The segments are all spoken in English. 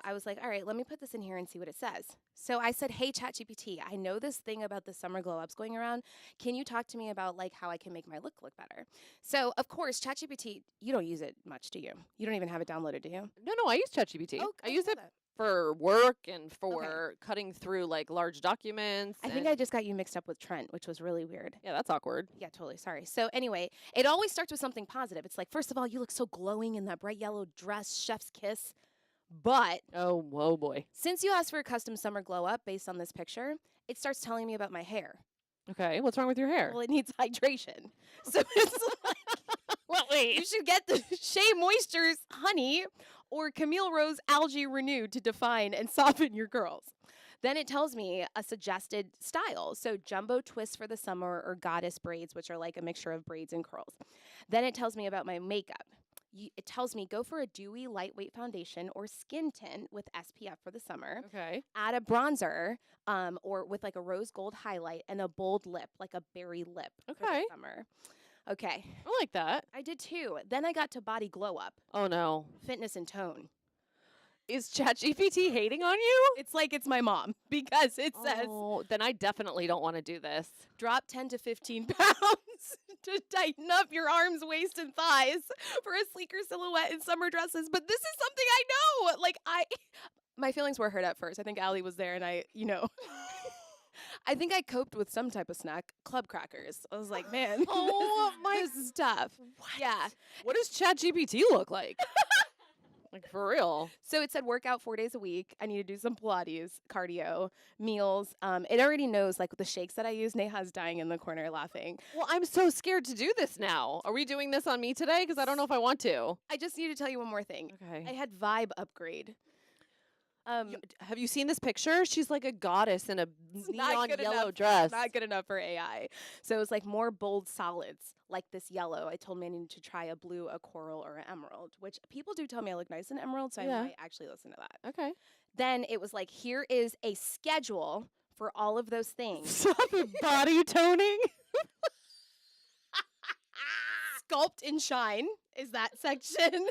I was like, all right, let me put this in here and see what it says. So I said, hey, ChatGPT, I know this thing about the summer glow ups going around. Can you talk to me about like how I can make my look better? So of course, ChatGPT, you don't use it much, do you? You don't even have it downloaded, do you? No, I use ChatGPT. Oh, I use know it that. for work and for cutting through like large documents. I think I just got you mixed up with Trent, which was really weird. Yeah, that's awkward. Yeah, totally. Sorry. So anyway, it always starts with something positive. It's like, first of all, you look so glowing in that bright yellow dress, chef's kiss. But Oh, whoa, boy. since you asked for a custom summer glow up based on this picture, it starts telling me about my hair. Okay, what's wrong with your hair? Well, it needs hydration. So it's like, Well, wait. you should get the Shea Moisture's honey or Camille Rose algae renewed to define and soften your curls. Then it tells me a suggested style. So jumbo twists for the summer or goddess braids, which are like a mixture of braids and curls. Then it tells me about my makeup. It tells me go for a dewy, lightweight foundation or skin tint with SPF for the summer. Okay. Add a bronzer or with like a rose gold highlight and a bold lip, like a berry lip for the Okay. summer. Okay. I like that. I did too. Then I got to body glow up, Oh, no. fitness and tone. Is ChatGPT hating on you? It's like it's my mom because it says Oh, then I definitely don't want to do this. drop 10 to 15 pounds to tighten up your arms, waist, and thighs for a sleeker silhouette in summer dresses. But this is something I know. Like my feelings were hurt at first. I think Allie was there and I I think I coped with some type of snack, club crackers. I was like, man, Oh, this is tough. What? Yeah. What does ChatGPT look like? Like, for real. So it said work out 4 days a week. I need to do some Pilates, cardio, meals. It already knows like the shakes that I use. Neha's dying in the corner laughing. Well, I'm so scared to do this now. Are we doing this on me today? Because I don't know if I want to. I just need to tell you one more thing. Okay. I had vibe upgrade. Have you seen this picture? She's like a goddess in a neon good yellow enough. dress. Not good enough for AI. So it was like more bold solids, like this yellow. I told me I needed to try a blue, a coral, or an emerald, which people do tell me I look nice in emerald, so Yeah. I might actually listen to that. Okay. Then it was like, here is a schedule for all of those things. Stop it, body toning. Sculpt and shine is that section.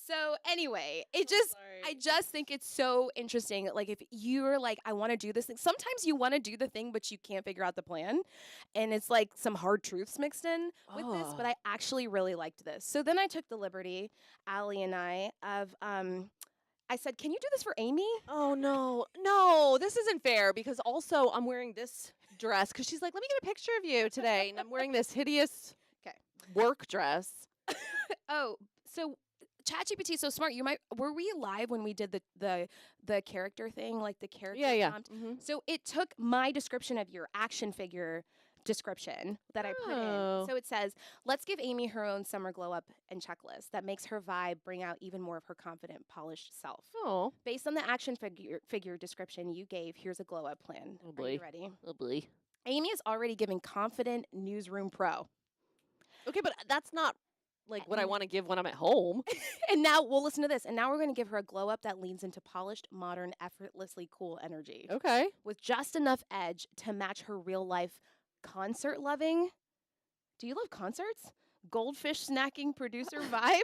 So anyway, I just think it's so interesting. Like if you're like, I want to do this thing. Sometimes you want to do the thing, but you can't figure out the plan. And it's like some hard truths mixed in with this, but I actually really liked this. So then I took the liberty, Allie and I, of I said, can you do this for Amy? Oh, no. No, this isn't fair because also I'm wearing this dress because she's like, let me get a picture of you today. And I'm wearing this hideous 'Kay. work dress. Oh, so ChatGPT is so smart. Were we live when we did the character thing, like the character Yeah. prompt? Mm-hmm. So it took my description of your action figure description that I put Oh. in. So it says, let's give Amy her own summer glow up and checklist that makes her vibe bring out even more of her confident, polished self. Oh. Based on the action figure description you gave, here's a glow up plan. Oh, Are boy. you ready? Oh, boy. Amy is already giving confident newsroom pro. Okay, but that's not like what I want to give when I'm at home. And now we'll listen to this. And now we're going to give her a glow up that leans into polished, modern, effortlessly cool energy Okay. with just enough edge to match her real life concert loving. Do you love concerts? Goldfish snacking producer vibe?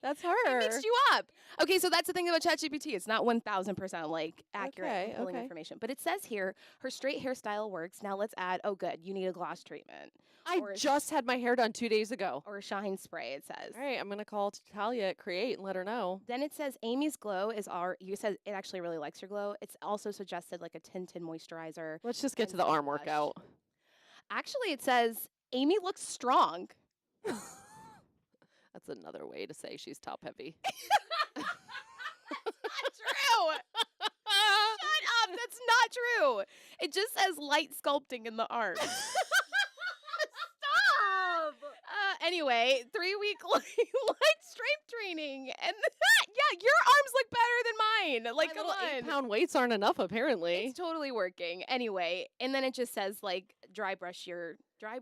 That's It her. mixed you up. Okay, so that's the thing about ChatGPT. It's not 1000% like accurate Okay, and pulling okay. information. But it says here her straight hairstyle works. Now let's add, oh good, you need a gloss treatment. I Or- just had my hair done 2 days ago. Or a shine spray, it says. All right, I'm going to call Talia at Create and let her know. Then it says Amy's glow is you said it actually really likes your glow. It's also suggested like a tinted moisturizer. Let's just get to And the some arm blush. workout. Actually, it says Amy looks strong. That's another way to say she's top heavy. Not true. Shut up. That's not true. It just says light sculpting in the arm. Stop! Anyway, 3-week light strength training. And yeah, your arms look better than mine. Like, My come little on. 8-pound weights aren't enough, apparently. It's totally working. Anyway, and then it just says like dry brushing. What's dry?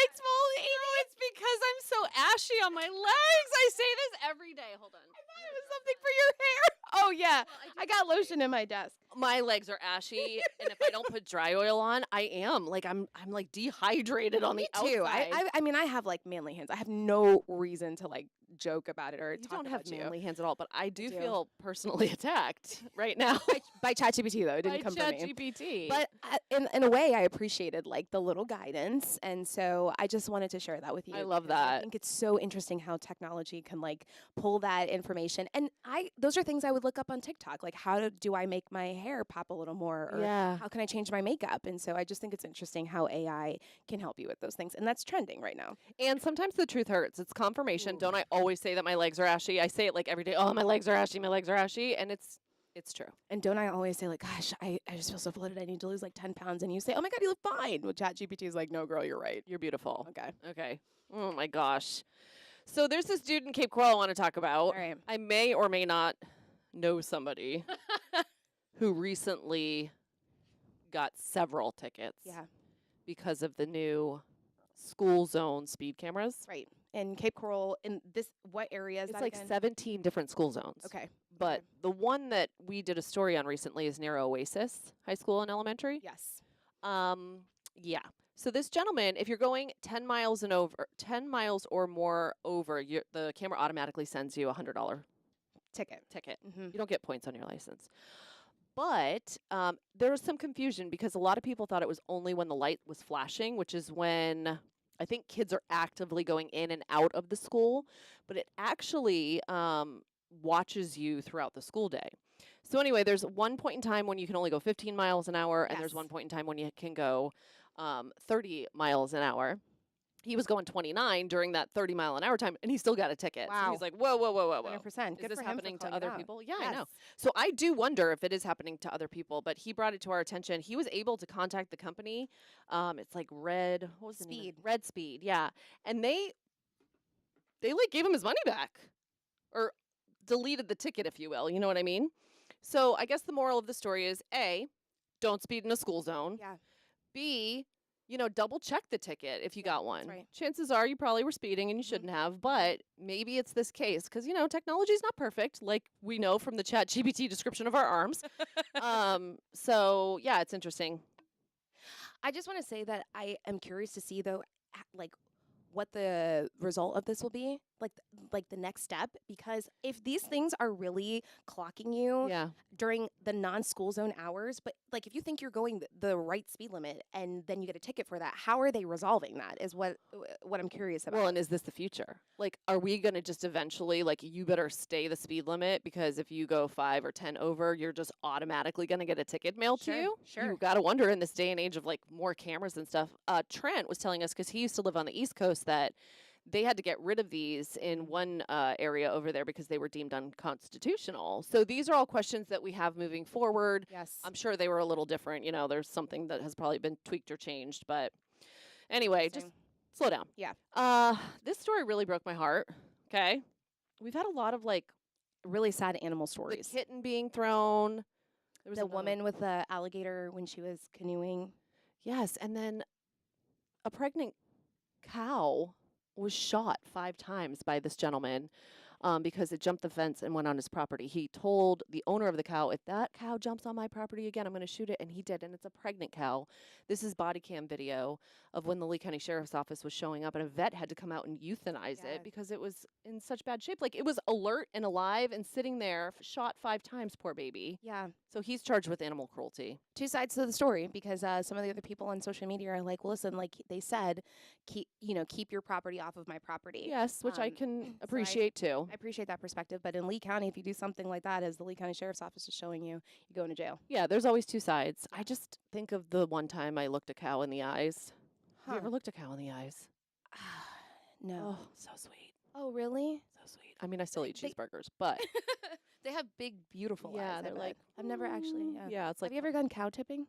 Exfoliating. It's because I'm so ashy on my legs. I say this every day. Hold on. It was something for your hair. Oh yeah, I got lotion in my desk. My legs are ashy, and if I don't put dry oil on, I am like I'm like dehydrated on the Me too. outside. I mean, I have like manly hands. I have no reason to like joke about it or You talk don't have about you. manly hands at all, but I do do. feel personally attacked right now By ChatGPT though, it didn't by come from me. ChatGPT. But in a way, I appreciated like the little guidance, and so I just wanted to share that with you. I love because I that. think it's so interesting how technology can like pull that information, and those are things I would look up on TikTok, like do I make my hair pop a little more, or Yeah. how can I change my makeup? And so I just think it's interesting how AI can help you with those things, and that's trending right now. And sometimes the truth hurts. It's confirmation. Ooh. Don't I always say that my legs are ashy? I say it like every day. Oh, my legs are ashy. My legs are ashy, and it's true. And don't I always say like, gosh, I just feel so bloated. I need to lose like 10 pounds, and you say, oh my god, you look fine. Well, ChatGPT is like, no, girl, you're right. You're beautiful. Okay. Okay. Oh my gosh. So there's this dude in Cape Coral I want to talk about. All right. I may or may not know somebody who recently got several tickets Yeah. because of the new school zone speed cameras. Right. In Cape Coral, in this, what area is It's that like again? 17 different school zones. Okay. But the one that we did a story on recently is near Oasis High School and Elementary. Yes. Yeah. So this gentleman, if you're going 10 miles or more over, the camera automatically sends you a $100 Ticket. ticket. Mm-hmm. You don't get points on your license. But there was some confusion because a lot of people thought it was only when the light was flashing, which is when I think kids are actively going in and out of the school. But it actually watches you throughout the school day. So anyway, there's one point in time when you can only go 15 miles an hour, and there's Yes. one point in time when you can go 30 miles an hour. He was going 29 during that 30-mile-an-hour time, and he still got a ticket. So Wow. he's like, whoa, whoa, whoa, whoa, whoa. 100%. Is Good this for him happening for to calling it other out. people? Yeah, I know. Yes. So I do wonder if it is happening to other people, but he brought it to our attention. He was able to contact the company. It's like Red, what was the name? Speed. Red Speed, yeah. And they like gave him his money back, or deleted the ticket, if you will. You know what I mean? So I guess the moral of the story is A, don't speed in a school zone. Yeah. B, double check the ticket if you Yeah, got one. that's right. Chances are you probably were speeding and you shouldn't have, but maybe it's this case because, technology is not perfect, like we know from the ChatGPT description of our arms. So, yeah, it's interesting. I just want to say that I am curious to see though, like what the result of this will be, like the next step, because if these things are really clocking you Yeah. during the non-school zone hours, but like if you think you're going the right speed limit and then you get a ticket for that, how are they resolving that is what I'm curious about. Well, and is this the future? Like, are we going to just eventually, like, you better stay the speed limit because if you go 5 or 10 over, you're just automatically going to get a ticket mailed to you? Sure. You got to wonder in this day and age of, like, more cameras and stuff. Trent was telling us, because he used to live on the East Coast, that they had to get rid of these in one area over there because they were deemed unconstitutional. So these are all questions that we have moving forward. Yes. I'm sure they were a little different. There's something that has probably been tweaked or changed. But anyway, just slow down. Yeah. This story really broke my heart. Okay. We've had a lot of like really sad animal the stories. kitten being thrown. There was The another- woman with the alligator when she was canoeing. Yes. And then a pregnant cow was shot 5 times by this gentleman because it jumped the fence and went on his property. He told the owner of the cow, if that cow jumps on my property again, I'm going to shoot it. And he did. And it's a pregnant cow. This is body cam video of when the Lee County Sheriff's Office was showing up and a vet had to come out and euthanize Yeah. it because it was in such bad shape. Like, it was alert and alive and sitting there, shot 5 times, poor baby. Yeah. So he's charged with animal cruelty. Two sides to the story, because some of the other people on social media are like, well, listen, like they said, keep your property off of my property. Yes, which I can so appreciate too. I appreciate that perspective, but in Lee County, if you do something like that, as the Lee County Sheriff's Office is showing you, you go into jail. Yeah, there's always 2 sides. I just think of the one time I looked a cow in the eyes. Have you ever looked a cow in the eyes? No. Oh, so sweet. Oh, really? So sweet. I mean, I still eat They- cheeseburgers, but They have big, beautiful eyes. yeah, I they're bet. like, I've never actually. Yeah. yeah, it's like, Have you ever gone cow tipping?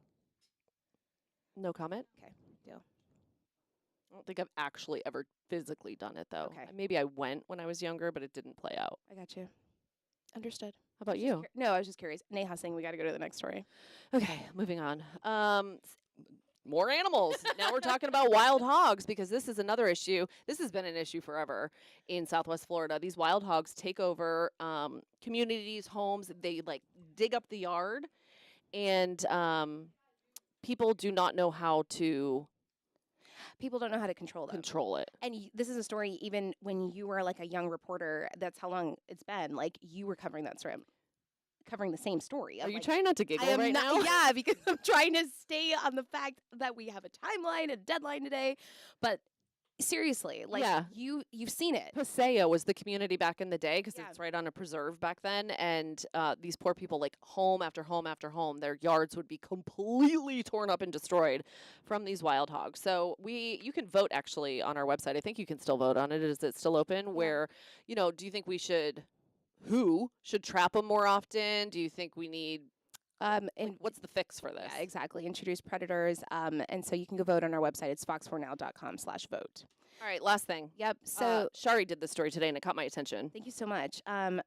no comment. Okay, deal. I don't think I've actually ever physically done it, though. Okay. Maybe I went when I was younger, but it didn't play out. I got you. Understood. How about Just you? No, I was just curious. Neha saying we got to go to the next story. Okay, moving on. more animals. Now we're talking about wild hogs because this is another issue. This has been an issue forever in Southwest Florida. These wild hogs take over communities, homes. They like dig up the yard, and people do not know how to People don't know how to control them. control it. And this is a story even when you were like a young reporter, that's how long it's been. Like you were covering that story, covering the same story. Are of, you like, trying not to giggle I am right not, now? yeah, because I'm trying to stay on the fact that we have a timeline, a deadline today. But seriously, like Yeah. you've seen it. Paseo was the community back in the day because Yeah. it's right on a preserve back then, and these poor people, like home after home after home, their yards would be completely torn up and destroyed from these wild hogs. So you can vote actually on our website. I think you can still vote on it. Is it still open? Where, do you think who should trap them more often? Do you think we need And what's the fix for this? yeah, exactly. Introduce predators. And so you can go vote on our website. It's fox4now.com/vote. All right, last thing. Yep. So Shari did this story today, and it caught my attention. thank you so much.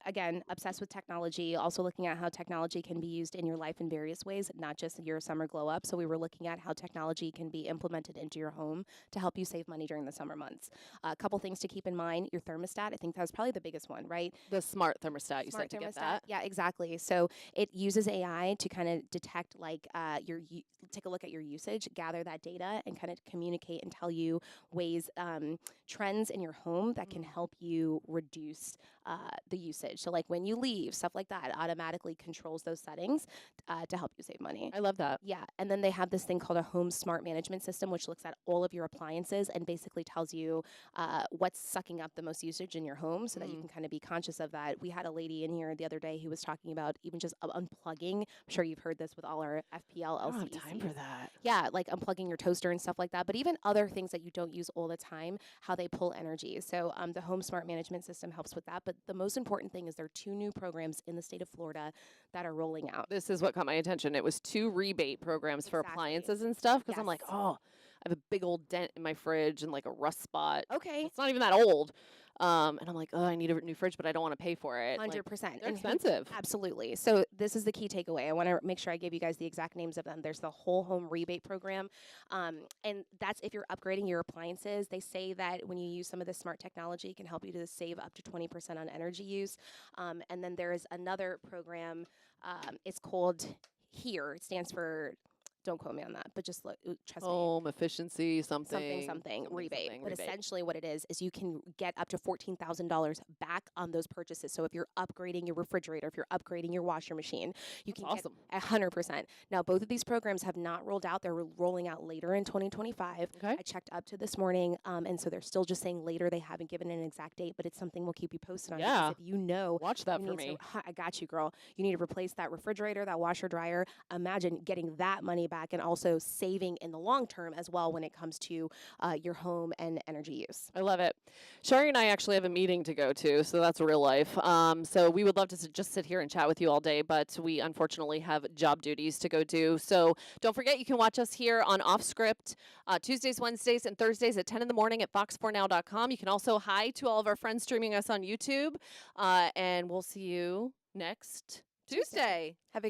Again, obsessed with technology, also looking at how technology can be used in your life in various ways, not just your summer glow up. So we were looking at how technology can be implemented into your home to help you save money during the summer months. A couple things to keep in mind. Your thermostat, I think that was probably the biggest one, right? The smart thermostat, you Smart said to get thermostat. that. Yeah, exactly. So it uses AI to kind of detect like take a look at your usage, gather that data, and kind of communicate and tell you ways, trends in your home that can help you reduce the usage. So like when you leave, stuff like that, it automatically controls those settings to help you save money. I love that. Yeah, and then they have this thing called a home smart management system, which looks at all of your appliances and basically tells you what's sucking up the most usage in your home, so that you can kind of be conscious of that. We had a lady in here the other day who was talking about even just unplugging. I'm sure you've heard this with all our FPL I don't have LCEs. time for that. Yeah, like unplugging your toaster and stuff like that, but even other things that you don't use all the time, how they pull energy. So the Home Smart Management System helps with that. But the most important thing is there are 2 new programs in the state of Florida that are rolling out. This is what caught my attention. It was 2 rebate programs for Exactly. appliances and stuff because I'm like, Yes. oh, I have a big old dent in my fridge and like a rust spot. Okay. It's not even that old. And I'm like, oh, I need a new fridge, but I don't want to pay for it. 100%. Like, they're And expensive. Absolutely. So this is the key takeaway. I want to make sure I give you guys the exact names of them. There's the whole home rebate program. And that's if you're upgrading your appliances. They say that when you use some of this smart technology, it can help you to save up to 20% on energy use. And then there is another program. It's called HERE. It stands for, don't quote me on that, but just trust me. Home efficiency, something Rebate. But rebate. essentially what it is you can get up to $14,000 back on those purchases. So if you're upgrading your refrigerator, if you're upgrading your washer machine, you That's can awesome. get 100%. Now, both of these programs have not rolled out. They're rolling out later in 2025. Okay. I checked up to this morning, and so they're still just saying later. They haven't given an exact date, but it's something we'll keep you posted on. Yeah. Because if you know Watch that you for need to- me. I got you, girl. You need to replace that refrigerator, that washer dryer. Imagine getting that money back and also saving in the long term as well when it comes to your home and energy use. I love it. Shari and I actually have a meeting to go to, so that's real life. So we would love to just sit here and chat with you all day, but we unfortunately have job duties to go do. So don't forget, you can watch us here on Off Script Tuesdays, Wednesdays, and Thursdays at 10 in the morning at fox4now.com. You can also hi to all of our friends streaming us on YouTube, and we'll see you next Tuesday. Have a